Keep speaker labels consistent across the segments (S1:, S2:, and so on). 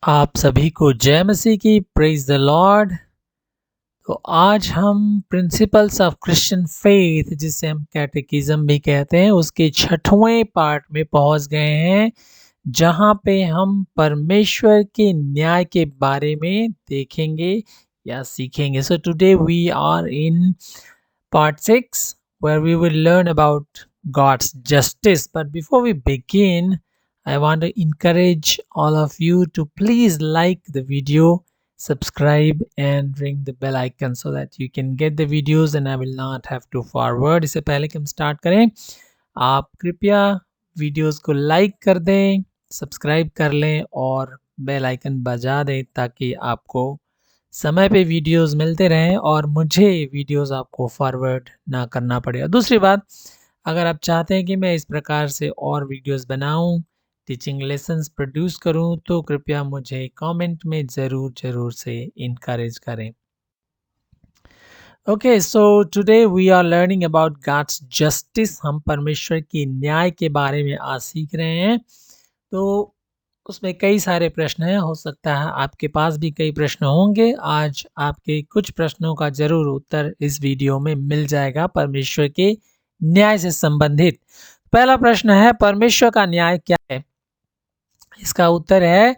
S1: आप सभी को जय मसीह की। Praise the Lord. तो आज हम प्रिंसिपल्स ऑफ क्रिश्चियन फेथ, जिसे हम कैटेकिज्म भी कहते हैं, उसके 6वें पार्ट में पहुंच गए हैं, जहां पे हम परमेश्वर के न्याय के बारे में देखेंगे या सीखेंगे। So today we are in part 6 where we will learn about God's justice. But before we begin, I want to encourage all of you to please like the video, subscribe and ring the bell icon so that you can get the videos and I will not have to forward. इससे पहले कि हम start करें, आप कृपया videos को like कर दें, सब्सक्राइब कर लें और बेल आइकन बजा दें ताकि आपको समय पे वीडियोस मिलते रहें और मुझे वीडियोस आपको फॉरवर्ड ना करना पड़े। और दूसरी बात, अगर आप चाहते हैं कि मैं इस प्रकार से और वीडियोस बनाऊं, टीचिंग लेसन्स प्रोड्यूस करूं, तो कृपया मुझे कमेंट में ज़रूर से इनकरेज करें। Okay, so today we are learning about God's justice. हम परमेश्वर के न्याय के बारे में आज सीख रहे हैं। तो उसमें कई सारे प्रश्न हैं, हो सकता है आपके पास भी कई प्रश्न होंगे। आज आपके कुछ प्रश्नों का जरूर उत्तर इस वीडियो में मिल जाएगा परमेश्वर के न्याय से संबंधित। पहला प्रश्न है, परमेश्वर का न्याय क्या है? इसका उत्तर है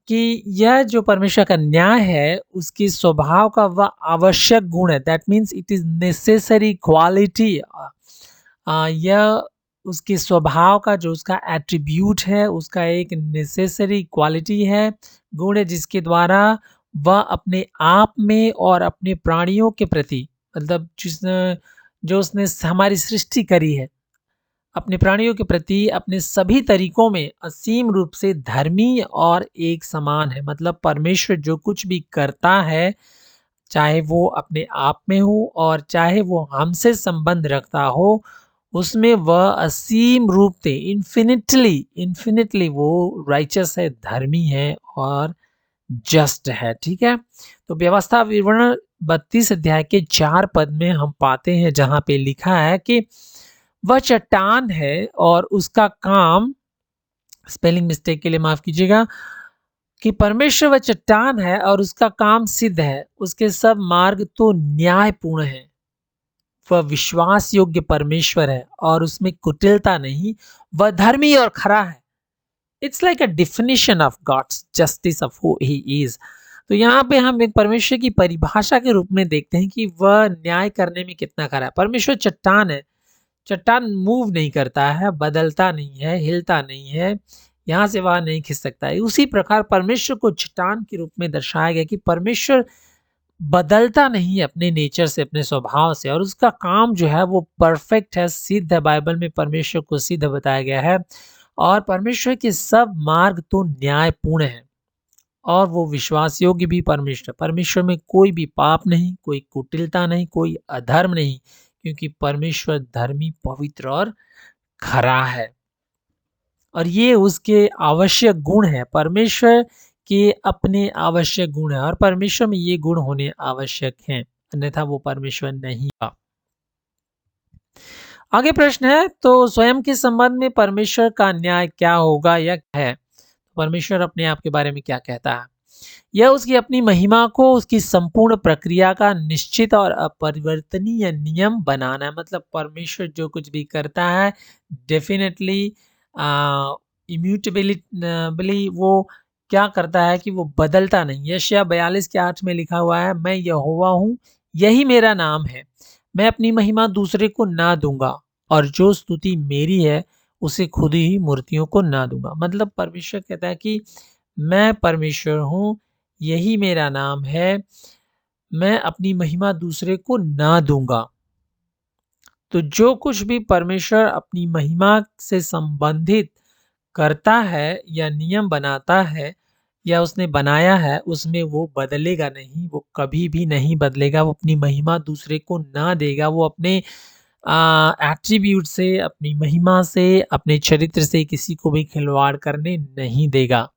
S1: कि यह जो परमेश्वर का न्याय है, उसकी स्वभाव का वह आवश्यक गुण है। That means it is necessary quality. यह उसके स्वभाव का जो उसका एट्रीब्यूट है, उसका एक नेसेसरी क्वालिटी है, गुण है, जिसके द्वारा वह अपने आप में और अपने प्राणियों के प्रति, मतलब जो उसने हमारी सृष्टि करी है, अपने प्राणियों के प्रति अपने सभी तरीकों में असीम रूप से धर्मी और एक समान है। मतलब परमेश्वर जो कुछ भी करता है, चाहे वो अपने आप में हो और चाहे वो हमसे संबंध रखता हो, उसमें वह असीम रूप से इन्फिनिटली वो राइचस है, धर्मी है और जस्ट है। ठीक है, तो व्यवस्था विवरण 32 अध्याय के 4 पद में हम पाते हैं, जहां पे लिखा है कि वह चट्टान है और उसका काम, स्पेलिंग मिस्टेक के लिए माफ कीजिएगा, कि परमेश्वर वह चट्टान है और उसका काम सिद्ध है, उसके सब मार्ग तो न्यायपूर्ण है। वह विश्वास योग्य परमेश्वर है और उसमें कुटिलता नहीं, वह धर्मी और खरा है। It's like a definition of God's justice of who he is. तो यहाँ पे हम एक परमेश्वर की परिभाषा के रूप में देखते हैं कि वह न्याय करने में कितना खरा है। परमेश्वर चट्टान है। चट्टान मूव नहीं करता है, बदलता नहीं है, हिलता नहीं है, यहाँ से वहां नहीं खिंच सकता है। उसी प्रकार परमेश्वर को चट्टान के रूप में दर्शाया गया कि परमेश्वर बदलता नहीं है अपने नेचर से, अपने स्वभाव से, और उसका काम जो है वो परफेक्ट है, सिद्ध है। बाइबल में परमेश्वर को सिद्ध बताया गया है और परमेश्वर के सब मार्ग तो न्यायपूर्ण है और वो विश्वास योग्य भी परमेश्वर। परमेश्वर में कोई भी पाप नहीं, कोई कुटिलता नहीं, कोई अधर्म नहीं, क्योंकि परमेश्वर धर्मी, पवित्र और खरा है और ये उसके आवश्यक गुण है। परमेश्वर के अपने आवश्यक गुण है और परमेश्वर में ये गुण होने आवश्यक हैं, अन्यथा वो परमेश्वर नहीं है। आगे प्रश्न है, तो स्वयं के संबंध में परमेश्वर का न्याय क्या होगा या है? परमेश्वर अपने आप के बारे में क्या कहता है? यह उसकी अपनी महिमा को, उसकी संपूर्ण प्रक्रिया का निश्चित और अपरिवर्तनीय नियम बनाना है। मतलब परमेश्वर जो कुछ भी करता है, डेफिनेटली इम्यूटेबली वो क्या करता है कि वो बदलता नहीं। यशायाह 42 के 8 में लिखा हुआ है, मैं यहोवा हूँ, यही मेरा नाम है, मैं अपनी महिमा दूसरे को ना दूंगा और जो स्तुति मेरी है उसे खुद ही मूर्तियों को ना दूंगा। मतलब परमेश्वर कहता है कि मैं परमेश्वर हूँ, यही मेरा नाम है, मैं अपनी महिमा दूसरे को ना दूंगा। तो जो कुछ भी परमेश्वर अपनी महिमा से संबंधित करता है या नियम बनाता है या उसने बनाया है, उसमें वो बदलेगा नहीं, वो कभी भी नहीं बदलेगा। वो अपनी महिमा दूसरे को ना देगा, वो अपने एट्रीब्यूट से, अपनी महिमा से, अपने चरित्र से किसी को भी खिलवाड़ करने नहीं देगा।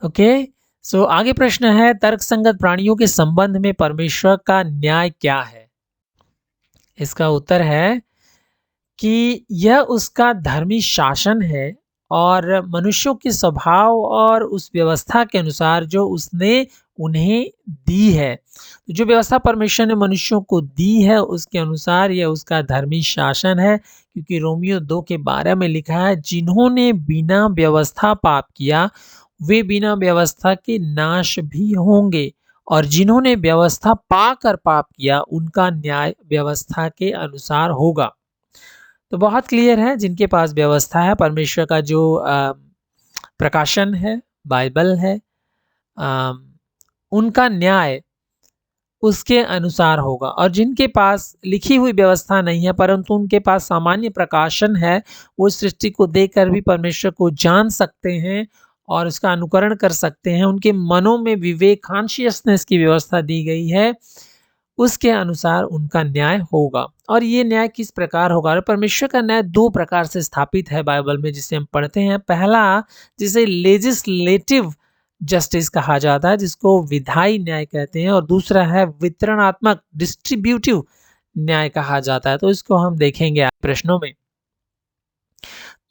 S1: ओके, सो आगे प्रश्न है, तर्कसंगत प्राणियों के संबंध में परमेश्वर का न्याय क्या है? इसका उत्तर है कि यह उसका धर्मी शासन है और मनुष्यों के स्वभाव और उस व्यवस्था के अनुसार जो उसने उन्हें दी है। जो व्यवस्था परमेश्वर ने मनुष्यों को दी है उसके अनुसार यह उसका धर्मी शासन है, क्योंकि रोमियो 2 के 12 में लिखा है, जिन्होंने बिना व्यवस्था पाप किया वे बिना व्यवस्था के नाश भी होंगे, और जिन्होंने व्यवस्था पाकर पाप किया उनका न्याय व्यवस्था के अनुसार होगा। तो बहुत क्लियर है, जिनके पास व्यवस्था है, परमेश्वर का जो प्रकाशन है, बाइबल है, उनका न्याय उसके अनुसार होगा। और जिनके पास लिखी हुई व्यवस्था नहीं है परंतु उनके पास सामान्य प्रकाशन है, वो सृष्टि को देखकर भी परमेश्वर को जान सकते हैं और उसका अनुकरण कर सकते हैं। उनके मनों में विवेक, कॉन्शियसनेस की व्यवस्था दी गई है, उसके अनुसार उनका न्याय होगा। और ये न्याय किस प्रकार होगा? और परमेश्वर का न्याय 2 प्रकार से स्थापित है बाइबल में, जिसे हम पढ़ते हैं। पहला, जिसे लेजिस्लेटिव जस्टिस कहा जाता है, जिसको विधायी न्याय कहते हैं, और दूसरा है वितरणात्मक, डिस्ट्रीब्यूटिव न्याय कहा जाता है। तो इसको हम देखेंगे प्रश्नों में।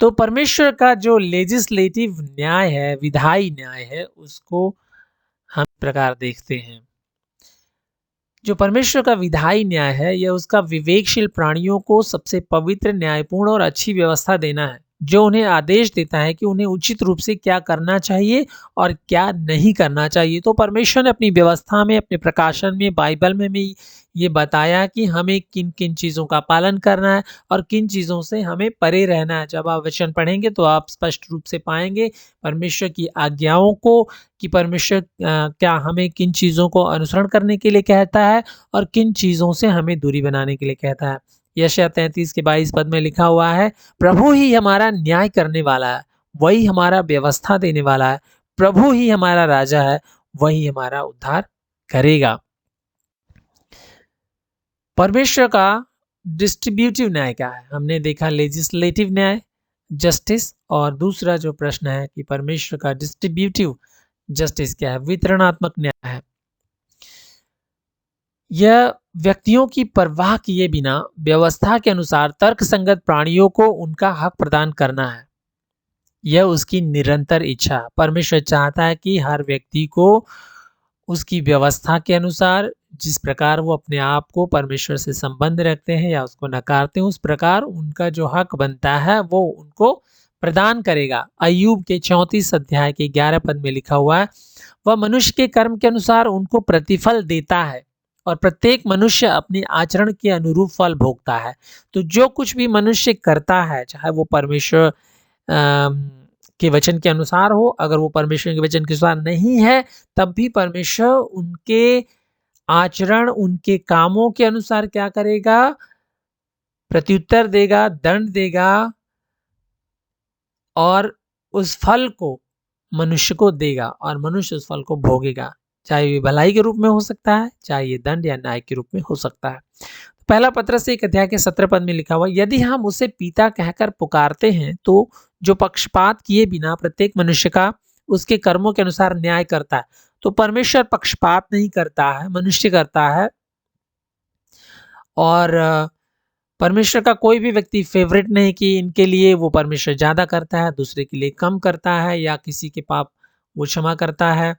S1: तो परमेश्वर का जो लेजिस्लेटिव न्याय है, विधायी न्याय है, उसको हम इस प्रकार देखते हैं। जो परमेश्वर का विधायी न्याय है, यह उसका विवेकशील प्राणियों को सबसे पवित्र, न्यायपूर्ण और अच्छी व्यवस्था देना है, जो उन्हें आदेश देता है कि उन्हें उचित रूप से क्या करना चाहिए और क्या नहीं करना चाहिए। तो परमेश्वर ने अपनी व्यवस्था में, अपने प्रकाशन में, बाइबल में भी ये बताया कि हमें किन किन चीज़ों का पालन करना है और किन चीज़ों से हमें परे रहना है। जब आप वचन पढ़ेंगे तो आप स्पष्ट रूप से पाएंगे परमेश्वर की आज्ञाओं को, कि परमेश्वर क्या हमें किन चीज़ों को अनुसरण करने के लिए कहता है और किन चीज़ों से हमें दूरी बनाने के लिए कहता है। यशायाह 33 के 22 में लिखा हुआ है, प्रभु ही हमारा न्याय करने वाला है, वही हमारा व्यवस्था देने वाला है, प्रभु ही हमारा राजा है, वही हमारा उद्धार करेगा। परमेश्वर का डिस्ट्रीब्यूटिव न्याय क्या है? हमने देखा लेजिस्लेटिव न्याय, जस्टिस, और दूसरा जो प्रश्न है कि परमेश्वर का डिस्ट्रीब्यूटिव जस्टिस क्या है? वितरणात्मक न्याय है। यह व्यक्तियों की परवाह किए बिना व्यवस्था के अनुसार तर्कसंगत प्राणियों को उनका हक प्रदान करना है। यह उसकी निरंतर इच्छा है। परमेश्वर चाहता है कि हर व्यक्ति को उसकी व्यवस्था के अनुसार, जिस प्रकार वो अपने आप को परमेश्वर से संबंध रखते हैं या उसको नकारते हैं, उस प्रकार उनका जो हक बनता है वो उनको प्रदान करेगा। अय्यूब के 34 अध्याय के 11 में लिखा हुआ है, वह मनुष्य के कर्म के अनुसार उनको प्रतिफल देता है और प्रत्येक मनुष्य अपने आचरण के अनुरूप फल भोगता है। तो जो कुछ भी मनुष्य करता है, चाहे वो परमेश्वर के वचन के अनुसार हो, अगर वो परमेश्वर के वचन के अनुसार नहीं है, तब भी परमेश्वर उनके आचरण, उनके कामों के अनुसार क्या करेगा? प्रत्युत्तर देगा, दंड देगा, और उस फल को मनुष्य को देगा और मनुष्य उस फल को भोगेगा। चाहे ये भलाई के रूप में हो सकता है, चाहे ये दंड या न्याय के रूप में हो सकता है। पहला पत्रस 1 अध्याय के 17 में लिखा हुआ, यदि हम उसे पिता कहकर पुकारते हैं तो जो पक्षपात किए बिना प्रत्येक मनुष्य का उसके कर्मों के अनुसार न्याय करता है। तो परमेश्वर पक्षपात नहीं करता है, मनुष्य करता है। और परमेश्वर का कोई भी व्यक्ति फेवरेट नहीं कि इनके लिए वो परमेश्वर ज़्यादा करता है, दूसरे के लिए कम करता है, या किसी के पाप वो क्षमा करता है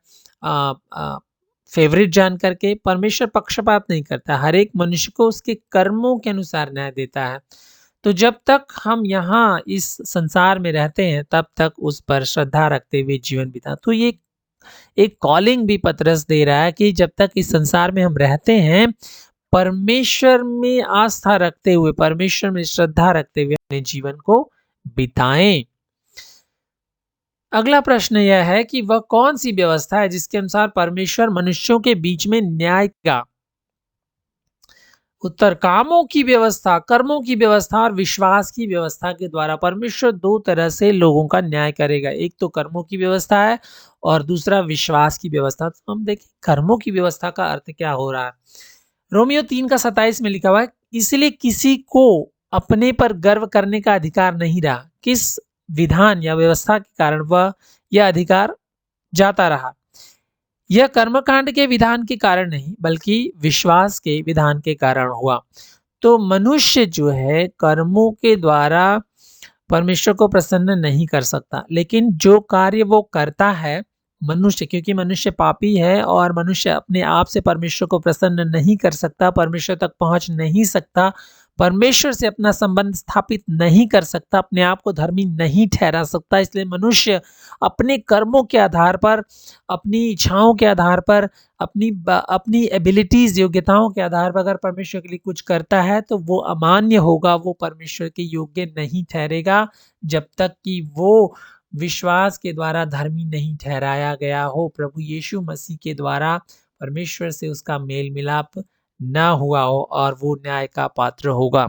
S1: फेवरेट जान करके। परमेश्वर पक्षपात नहीं करता, हर एक मनुष्य को उसके कर्मों के अनुसार न्याय देता है। तो जब तक हम यहाँ इस संसार में रहते हैं तब तक उस पर श्रद्धा रखते हुए जीवन बिता। तो ये एक कॉलिंग भी पतरस दे रहा है कि जब तक इस संसार में हम रहते हैं, परमेश्वर में आस्था रखते हुए, परमेश्वर में श्रद्धा रखते हुए अपने जीवन को बिताएं। अगला प्रश्न यह है कि वह कौन सी व्यवस्था है जिसके अनुसार परमेश्वर मनुष्यों के बीच में न्याय का? उत्तर, कामों की व्यवस्था, कर्मों की व्यवस्था और विश्वास की व्यवस्था के द्वारा परमेश्वर 2 तरह से लोगों का न्याय करेगा। एक तो कर्मों की व्यवस्था है और दूसरा विश्वास की व्यवस्था। तो हम देखें कर्मों की व्यवस्था का अर्थ क्या हो रहा है। रोमियो 3 का 27 में लिखा हुआ है, इसलिए किसी को अपने पर गर्व करने का अधिकार नहीं रहा। किस विधान या व्यवस्था के कारण वह यह अधिकार जाता रहा? यह कर्मकांड के विधान के कारण नहीं बल्कि विश्वास के विधान के कारण हुआ। तो मनुष्य जो है कर्मों के द्वारा परमेश्वर को प्रसन्न नहीं कर सकता। लेकिन जो कार्य वो करता है मनुष्य, क्योंकि मनुष्य पापी है और मनुष्य अपने आप से परमेश्वर को प्रसन्न नहीं कर सकता, परमेश्वर तक पहुंच नहीं सकता, परमेश्वर से अपना संबंध स्थापित नहीं कर सकता, अपने आप को धर्मी नहीं ठहरा सकता। इसलिए मनुष्य अपने कर्मों के आधार पर, अपनी इच्छाओं के आधार पर, अपनी एबिलिटीज, योग्यताओं के आधार पर अगर परमेश्वर के लिए कुछ करता है तो वो अमान्य होगा, वो परमेश्वर के योग्य नहीं ठहरेगा, जब तक कि वो विश्वास के द्वारा धर्मी नहीं ठहराया गया हो, प्रभु यीशु मसीह के द्वारा परमेश्वर से उसका मेल मिलाप ना हुआ हो, और वो न्याय का पात्र होगा।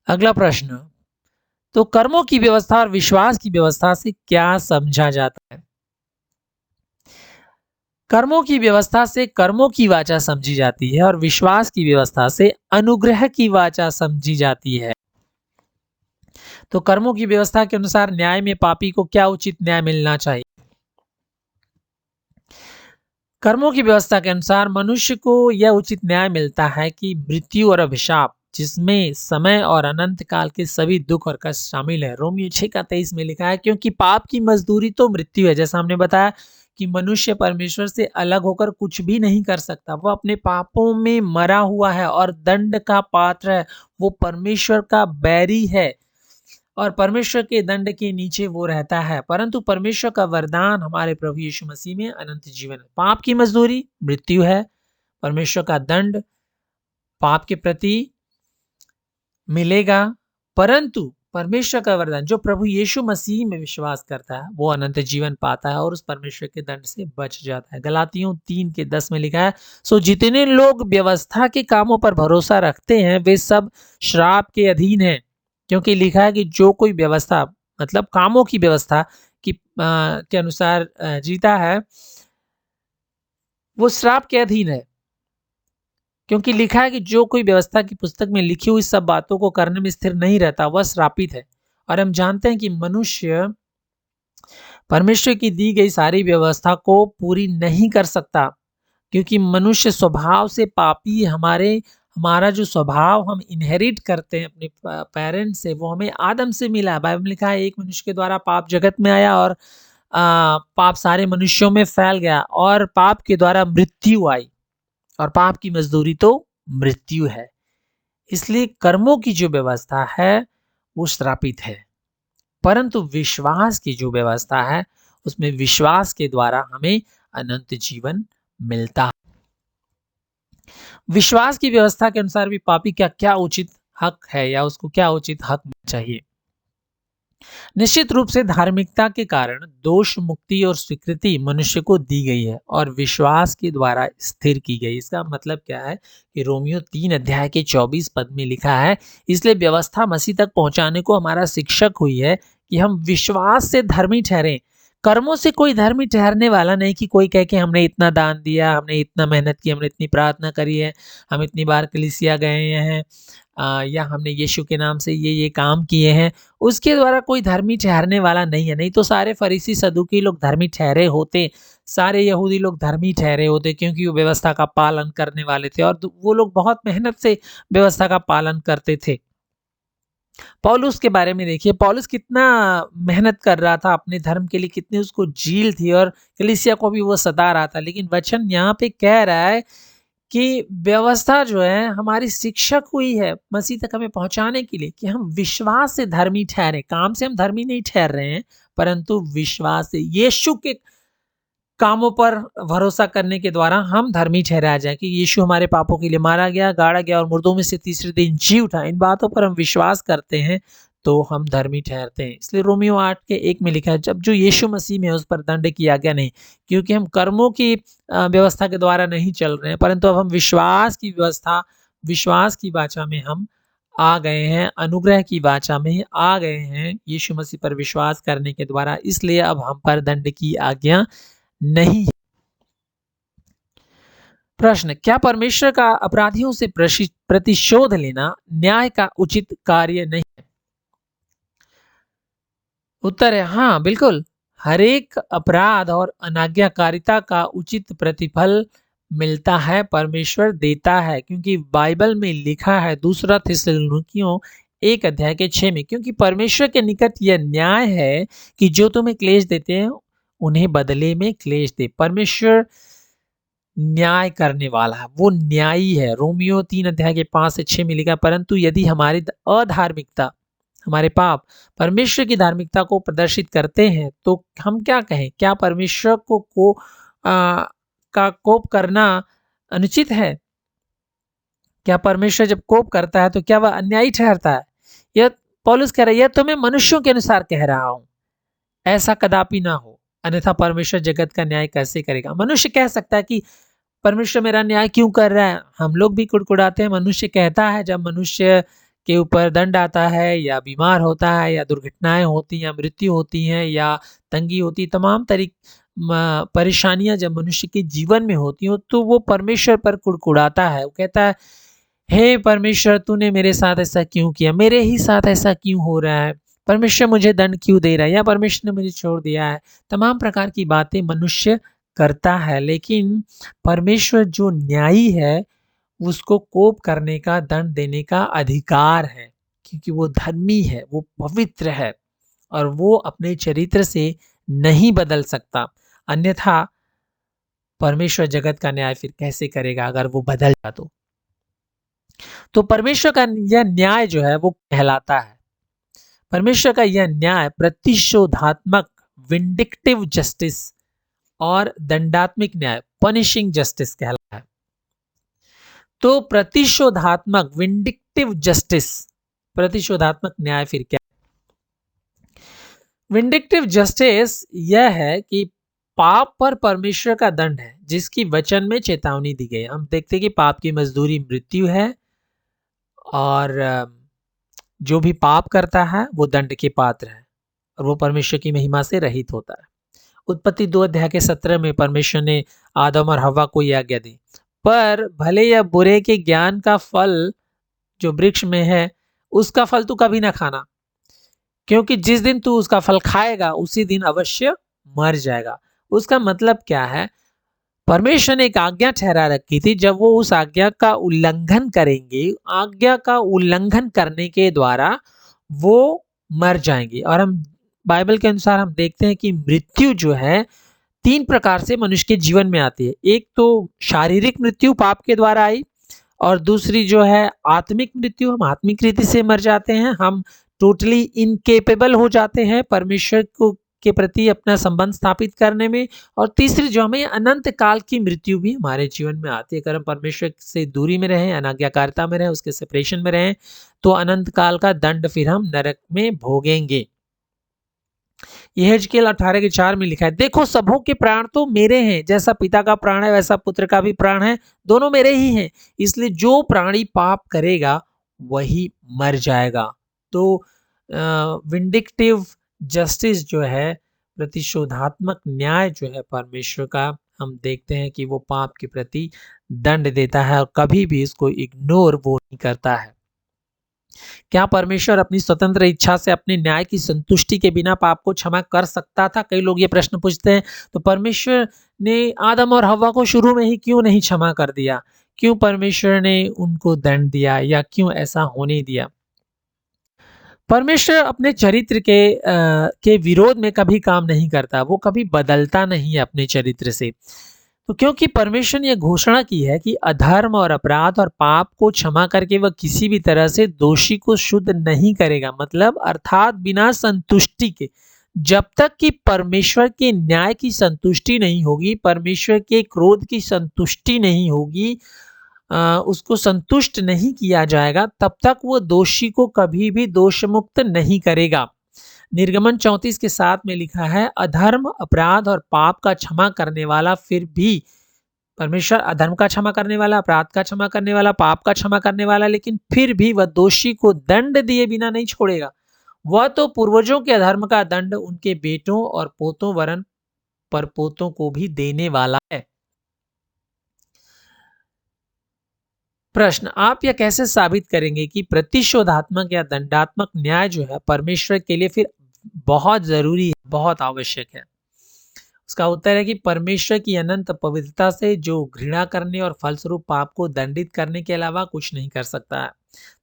S1: अगला प्रश्न, तो कर्मों की व्यवस्था और विश्वास की व्यवस्था से क्या समझा जाता है? कर्मों की व्यवस्था से कर्मों की वाचा समझी जाती है और विश्वास की व्यवस्था से अनुग्रह की वाचा समझी जाती है। तो कर्मों की व्यवस्था के अनुसार न्याय में पापी को क्या उचित न्याय मिलना चाहिए? कर्मों की व्यवस्था के अनुसार मनुष्य को यह उचित न्याय मिलता है कि मृत्यु और अभिशाप, जिसमें समय और अनंत काल के सभी दुख और कष्ट शामिल है। रोमियो 6:23 में लिखा है, क्योंकि पाप की मजदूरी तो मृत्यु है। जैसा हमने बताया कि मनुष्य परमेश्वर से अलग होकर कुछ भी नहीं कर सकता, वो अपने पापों में मरा हुआ है और दंड का पात्र है, वो परमेश्वर का बैरी है और परमेश्वर के दंड के नीचे वो रहता है। परंतु परमेश्वर का वरदान हमारे प्रभु यीशु मसीह में अनंत जीवन है। पाप की मजदूरी मृत्यु है, परमेश्वर का दंड पाप के प्रति मिलेगा, परंतु परमेश्वर का वरदान जो प्रभु यीशु मसीह में विश्वास करता है वो अनंत जीवन पाता है और उस परमेश्वर के दंड से बच जाता है। गलातियों 3:10 में लिखा है, सो जितने लोग व्यवस्था के कामों पर भरोसा रखते हैं वे सब श्राप के अधीन हैं, क्योंकि लिखा है कि जो कोई व्यवस्था, मतलब कामों की व्यवस्था के अनुसार जीता है वो श्राप के अधीन है। क्योंकि लिखा है कि जो कोई व्यवस्था की पुस्तक में लिखी हुई सब बातों को करने में स्थिर नहीं रहता वह श्रापित है। और हम जानते हैं कि मनुष्य परमेश्वर की दी गई सारी व्यवस्था को पूरी नहीं कर सकता, क्योंकि मनुष्य स्वभाव से पापी। हमारा जो स्वभाव हम इनहेरिट करते हैं अपने पेरेंट्स से, वो हमें आदम से मिला है। बाइबल में लिखा है, एक मनुष्य के द्वारा पाप जगत में आया और पाप सारे मनुष्यों में फैल गया और पाप के द्वारा मृत्यु आई, और पाप की मजदूरी तो मृत्यु है। इसलिए कर्मों की जो व्यवस्था है वो श्रापित है, परंतु विश्वास की जो व्यवस्था है उसमें विश्वास के द्वारा हमें अनंत जीवन मिलता है। विश्वास की व्यवस्था के अनुसार भी पापी का क्या उचित हक है या उसको क्या उचित हक मिलना चाहिए? निश्चित रूप से धार्मिकता के कारण दोष मुक्ति और स्वीकृति मनुष्य को दी गई है और विश्वास के द्वारा स्थिर की गई। इसका मतलब क्या है कि रोमियो 3:24 पद में लिखा है, इसलिए व्यवस्था मसीह तक पहुंचाने को हमारा शिक्षक हुई है कि हम विश्वास से धर्मी ठहरें। कर्मों से कोई धर्मी ठहरने वाला नहीं कि कोई कह के हमने इतना दान दिया, हमने इतना मेहनत की, हमने इतनी प्रार्थना करी है, हम इतनी बार कलीसिया गए हैं, या हमने यीशु के नाम से ये काम किए हैं, उसके द्वारा कोई धर्मी ठहरने वाला नहीं है। नहीं तो सारे फरीसी सदुकी लोग धर्मी ठहरे होते, सारे यहूदी लोग धर्मी ठहरे होते, क्योंकि वो व्यवस्था का पालन करने वाले थे और वो लोग बहुत मेहनत से व्यवस्था का पालन करते थे। पौलुस के बारे में देखिए, पौलुस कितना मेहनत कर रहा था अपने धर्म के लिए, कितनी उसको जील थी और कलीसिया को भी वो सता रहा था। लेकिन वचन यहाँ पे कह रहा है कि व्यवस्था जो है हमारी शिक्षक हुई है मसीह तक हमें पहुंचाने के लिए कि हम विश्वास से धर्मी ठहरे। काम से हम धर्मी नहीं ठहर रहे हैं, परंतु विश्वास से यीशु के कामों पर भरोसा करने के द्वारा हम धर्मी ठहराया जाए कि यीशु हमारे पापों के लिए मारा गया, गाड़ा गया और मुर्दों में से तीसरे दिन जी उठा। इन बातों पर हम विश्वास करते हैं तो हम धर्मी ठहरते हैं। इसलिए रोमियो 8:1 में लिखा है, जब जो यीशु मसीह में उस पर दंड किया गया नहीं, क्योंकि हम कर्मों की व्यवस्था के द्वारा नहीं चल रहे हैं, परंतु अब हम विश्वास की व्यवस्था, विश्वास की वाचा में हम आ गए हैं, अनुग्रह की वाचा में आ गए हैं यीशु मसीह पर विश्वास करने के द्वारा। इसलिए अब हम पर दंड की आज्ञा नहीं। प्रश्न, क्या परमेश्वर का अपराधियों से प्रतिशोध लेना न्याय का उचित कार्य नहीं है? उत्तर है हाँ, बिल्कुल। हर एक अपराध और अनाज्ञाकारिता का उचित प्रतिफल मिलता है, परमेश्वर देता है, क्योंकि बाइबल में लिखा है 2 थिस्सलुनीकियों 1 अध्याय के 6 में, क्योंकि परमेश्वर के निकट यह न्याय है कि जो तुम्हें क्लेश देते हैं उन्हें बदले में क्लेश दे। परमेश्वर न्याय करने वाला है, वो न्यायी है। रोमियो 3 अध्याय के 5 से 6 में लिखा, परंतु यदि हमारी अधार्मिकता, हमारे पाप परमेश्वर की धार्मिकता को प्रदर्शित करते हैं तो हम क्या कहें? क्या परमेश्वर का कोप करना अनुचित है? क्या परमेश्वर जब कोप करता है तो क्या वह अन्यायी ठहरता है? यह पौलुस कह रहा है, यह तो मैं मनुष्यों के अनुसार कह रहा हूं, ऐसा कदापि ना हो, अन्यथा परमेश्वर जगत का न्याय कैसे करेगा? मनुष्य कह सकता है कि परमेश्वर मेरा न्याय क्यों कर रहा है? हम लोग भी कुड़कुड़ाते हैं। मनुष्य कहता है, जब मनुष्य के ऊपर दंड आता है या बीमार होता है या दुर्घटनाएं होती हैं, मृत्यु होती हैं या तंगी होती, तमाम परेशानियां जब मनुष्य के जीवन में होती हो तो वो परमेश्वर पर कुड़कुड़ाता है। वो कहता है, हे परमेश्वर, तूने मेरे साथ ऐसा क्यों किया? मेरे ही साथ ऐसा क्यों हो रहा है? परमेश्वर मुझे दंड क्यों दे रहा है? या परमेश्वर ने मुझे छोड़ दिया है? तमाम प्रकार की बातें मनुष्य करता है, लेकिन परमेश्वर जो न्यायी है उसको कोप करने का, दंड देने का अधिकार है, क्योंकि वो धर्मी है, वो पवित्र है और वो अपने चरित्र से नहीं बदल सकता। अन्यथा परमेश्वर जगत का न्याय फिर कैसे करेगा अगर वो बदल जाए तो परमेश्वर का यह न्याय जो है वो कहलाता है, परमेश्वर का यह न्याय प्रतिशोधात्मक विंडिक्टिव जस्टिस और दंडात्मक न्याय पनिशिंग जस्टिस कहलाता है। तो प्रतिशोधात्मक विंडिक्टिव जस्टिस, प्रतिशोधात्मक न्याय फिर क्या? विंडिक्टिव जस्टिस यह है कि पाप पर परमेश्वर का दंड है जिसकी वचन में चेतावनी दी गई। हम देखते हैं कि पाप की मजदूरी मृत्यु है और जो भी पाप करता है वो दंड के पात्र है और वो परमेश्वर की महिमा से रहित होता है। उत्पत्ति 2 अध्याय के 17 में परमेश्वर ने आदम और हवा को यह आज्ञा दी, पर भले या बुरे के ज्ञान का फल जो वृक्ष में है उसका फल तू कभी ना खाना, क्योंकि जिस दिन तू उसका फल खाएगा उसी दिन अवश्य मर जाएगा। उसका मतलब क्या है? परमेश्वर ने एक आज्ञा ठहरा रखी थी, जब वो उस आज्ञा का उल्लंघन करेंगे, आज्ञा का उल्लंघन करने के द्वारा वो मर जाएंगे। और हम बाइबल के अनुसार हम देखते हैं कि मृत्यु जो है 3 प्रकार से मनुष्य के जीवन में आती है। एक तो शारीरिक मृत्यु पाप के द्वारा आई, और दूसरी जो है आत्मिक मृत्यु, हम आत्मिक रीति से मर जाते हैं, हम टोटली इनकेपेबल हो जाते हैं परमेश्वर को के प्रति अपना संबंध स्थापित करने में। और तीसरी जो हमें अनंत काल की मृत्यु भी हमारे जीवन में आती है। अगर हम परमेश्वर से दूरी में रहें, अनाज्ञाकारिता में रहें, उसके सेपरेशन में रहें, तो अनंत काल का दंड फिर हम नरक में भोगेंगे। यहेजकेल 18 के 4 में लिखा है, देखो सबों के प्राण तो मेरे हैं, जैसा पिता का प्राण है वैसा पुत्र का भी प्राण है, दोनों मेरे ही हैं, इसलिए जो प्राणी पाप करेगा वही मर जाएगा। तो विंडिक्टिव जस्टिस जो है, प्रतिशोधात्मक न्याय जो है परमेश्वर का, हम देखते हैं कि वो पाप के प्रति दंड देता है और कभी भी इसको इग्नोर वो नहीं करता है। क्या परमेश्वर अपनी स्वतंत्र इच्छा से अपने न्याय की संतुष्टि के बिना पाप को क्षमा कर सकता था? कई लोग ये प्रश्न पूछते हैं। तो परमेश्वर ने आदम और हव्वा को शुरू में ही क्यों नहीं क्षमा कर दिया? क्यों परमेश्वर ने उनको दंड दिया या क्यों ऐसा होने दिया? परमेश्वर अपने चरित्र के विरोध में कभी काम नहीं करता, वो कभी बदलता नहीं है अपने चरित्र से। तो क्योंकि परमेश्वर ने यह घोषणा की है कि अधर्म और अपराध और पाप को क्षमा करके वह किसी भी तरह से दोषी को शुद्ध नहीं करेगा, मतलब अर्थात बिना संतुष्टि के। जब तक कि परमेश्वर के न्याय की संतुष्टि नहीं होगी, परमेश्वर के क्रोध की संतुष्टि नहीं होगी, उसको संतुष्ट नहीं किया जाएगा, तब तक वो दोषी को कभी भी दोष मुक्त नहीं करेगा। निर्गमन 34 के 7 में लिखा है, अधर्म, अपराध और पाप का क्षमा करने वाला, फिर भी परमेश्वर अधर्म का क्षमा करने वाला, अपराध का क्षमा करने वाला, पाप का क्षमा करने वाला, लेकिन फिर भी वह दोषी को दंड दिए बिना नहीं छोड़ेगा। वह तो पूर्वजों के अधर्म का दंड उनके बेटों और पोतों वरन परपोतों को भी देने वाला है। प्रश्न, आप यह कैसे साबित करेंगे कि प्रतिशोधात्मक या दंडात्मक न्याय जो है परमेश्वर के लिए फिर बहुत जरूरी है, बहुत आवश्यक है? उसका उत्तर है कि परमेश्वर की अनंत पवित्रता से जो घृणा करने और फलस्वरूप पाप को दंडित करने के अलावा कुछ नहीं कर सकता है।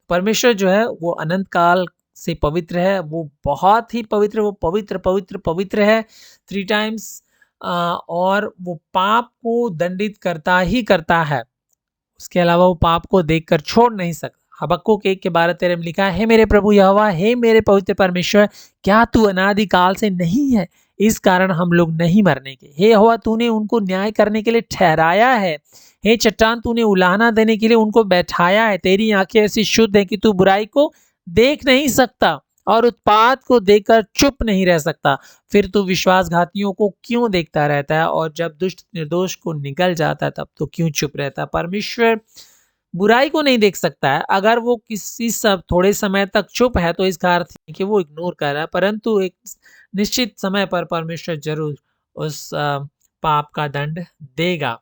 S1: परमेश्वर जो है वो अनंत काल से पवित्र है, वो बहुत ही पवित्र, वो पवित्र पवित्र पवित्र है 3 टाइम्स, और वो पाप को दंडित करता ही करता है। उसके अलावा वो पाप को देखकर छोड़ नहीं सकता। हबक्कुक 1 के 12-13 में लिखा है, हे मेरे प्रभु यहोवा, हे मेरे पवित्र परमेश्वर, क्या तू अनादि काल से नहीं है? इस कारण हम लोग नहीं मरने के। हे यहोवा, तूने उनको न्याय करने के लिए ठहराया है। हे चट्टान, तूने उलाहना देने के लिए उनको बैठाया है। तेरी आंखें ऐसी शुद्ध है कि तू बुराई को देख नहीं सकता और उत्पात को देखकर चुप नहीं रह सकता। फिर तू विश्वासघातियों को क्यों देखता रहता है, और जब दुष्ट निर्दोष को निगल जाता है तब तो क्यों चुप रहता है? परमेश्वर बुराई को नहीं देख सकता है। अगर वो किसी सब थोड़े समय तक चुप है तो इसका अर्थ है कि वो इग्नोर कर रहा है, परंतु एक निश्चित समय पर परमेश्वर जरूर उस पाप का दंड देगा।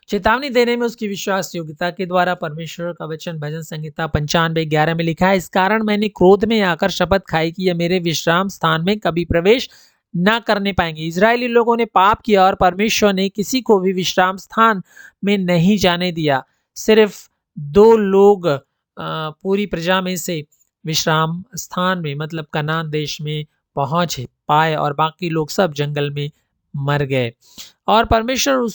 S1: चेतावनी देने में उसकी विश्वास योग्यता के द्वारा परमेश्वर का वचन भजन संहिता 95:11 में लिखा है, इस कारण मैंने क्रोध में आकर शपथ खाई कि यह मेरे विश्राम स्थान में कभी प्रवेश न करने पाएंगे। इजरायली लोगों ने पाप किया और परमेश्वर ने किसी को भी विश्राम स्थान में नहीं जाने दिया। सिर्फ 2 लोग पूरी प्रजा में से विश्राम स्थान में मतलब कनान देश में पहुंच पाए और बाकी लोग सब जंगल में मर गए। और परमेश्वर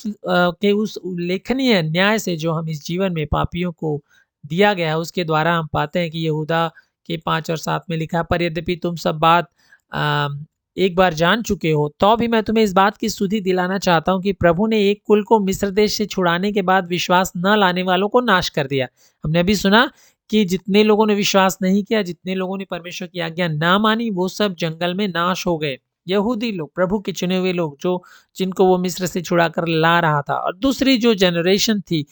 S1: के उस उल्लेखनीय न्याय से जो हम इस जीवन में पापियों को दिया गया है उसके द्वारा हम पाते हैं कि यहूदा के 5 और 7 में लिखा, पर यद्यपि तुम सब बात एक बार जान चुके हो तो भी मैं तुम्हें इस बात की सुधि दिलाना चाहता हूँ कि प्रभु ने एक कुल को मिस्र देश से छुड़ाने के बाद विश्वास न लाने वालों को नाश कर दिया। हमने अभी सुना कि जितने लोगों ने विश्वास नहीं किया, जितने लोगों ने परमेश्वर की आज्ञा ना मानी, वो सब जंगल में नाश हो गए। यहूदी लोग, प्रभु के चुने हुए लोग, जो जिनको वो मिस्र से छुड़ा कर ला रहा था, और दूसरी जो जनरेशन थी,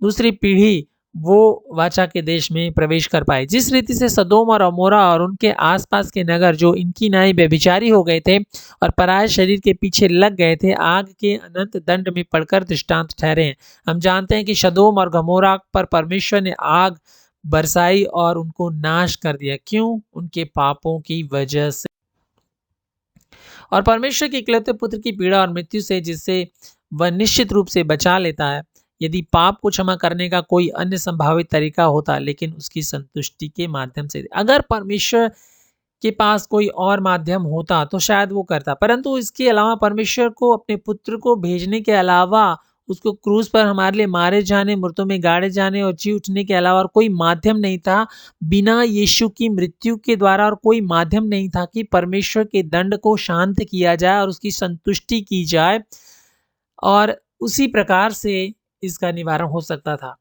S1: दूसरी पीढ़ी, वो वाचा के देश में प्रवेश कर पाए। जिस रीति से सदोम और अमोरा और उनके आसपास के नगर जो इनकी नाई व्यभिचारी हो गए थे और पराये शरीर के पीछे लग गए थे, आग के अनंत दंड में पड़कर दृष्टांत ठहरे हैं। हम जानते हैं कि सदोम और गमोरा पर परमेश्वर ने आग बरसाई और उनको नाश कर दिया। क्यों? उनके पापों की वजह से। और परमेश्वर के इकलौते पुत्र की पीड़ा और मृत्यु से जिससे वह निश्चित रूप से बचा लेता है। यदि पाप को क्षमा करने का कोई अन्य संभावित तरीका होता, लेकिन उसकी संतुष्टि के माध्यम से, अगर परमेश्वर के पास कोई और माध्यम होता तो शायद वो करता, परंतु इसके अलावा परमेश्वर को अपने पुत्र को भेजने के अलावा, उसको क्रूस पर हमारे लिए मारे जाने, मृतों में गाड़े जाने और जी उठने के अलावा और कोई माध्यम नहीं था। बिना यीशु की मृत्यु के द्वारा और कोई माध्यम नहीं था कि परमेश्वर के दंड को शांत किया जाए और उसकी संतुष्टि की जाए, और उसी प्रकार से इसका निवारण हो सकता था।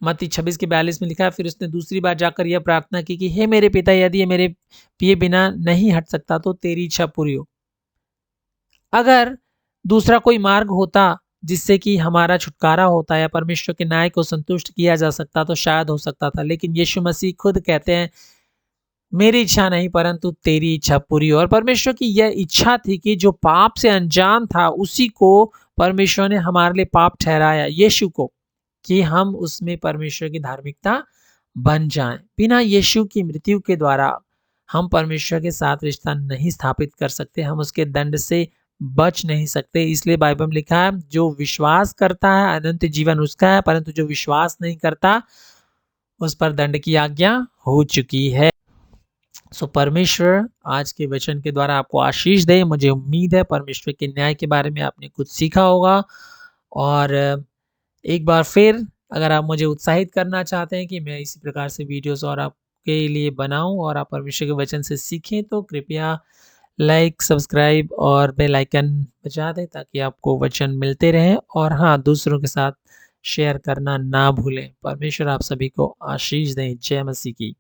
S1: मत्ती 26:42 में लिखा है, फिर उसने दूसरी बार जाकर यह प्रार्थना की कि हे मेरे पिता, यदि ये मेरे पिए बिना नहीं हट सकता तो तेरी इच्छा पूरी हो। अगर दूसरा कोई मार्ग होता जिससे कि हमारा छुटकारा होता या परमेश्वर के न्याय को संतुष्ट किया जा सकता तो शायद हो सकता था, लेकिन यीशु मसीह खुद कहते हैं, मेरी इच्छा नहीं परंतु तेरी इच्छा पूरी हो। और परमेश्वर की यह इच्छा थी कि जो पाप से अनजान था उसी को परमेश्वर ने हमारे लिए पाप ठहराया, यीशु को, कि हम उसमें परमेश्वर की धार्मिकता बन जाएं। बिना यीशु की मृत्यु के द्वारा हम परमेश्वर के साथ रिश्ता नहीं स्थापित कर सकते, हम उसके दंड से बच नहीं सकते। इसलिए बाइबल में लिखा है, जो विश्वास करता है अनंत जीवन उसका है, परंतु जो विश्वास नहीं करता उस पर दंड की आज्ञा हो चुकी है। सो परमेश्वर आज के वचन के द्वारा आपको आशीष दे। मुझे उम्मीद है परमेश्वर के न्याय के बारे में आपने कुछ सीखा होगा। और एक बार फिर अगर आप मुझे उत्साहित करना चाहते हैं कि मैं इसी प्रकार से वीडियोस और आपके लिए बनाऊं और आप परमेश्वर के वचन से सीखें, तो कृपया लाइक, सब्सक्राइब और बेल आइकन बजा दें ताकि आपको वचन मिलते रहें। और हाँ, दूसरों के साथ शेयर करना ना भूलें। परमेश्वर आप सभी को आशीष दें। जय मसीह की।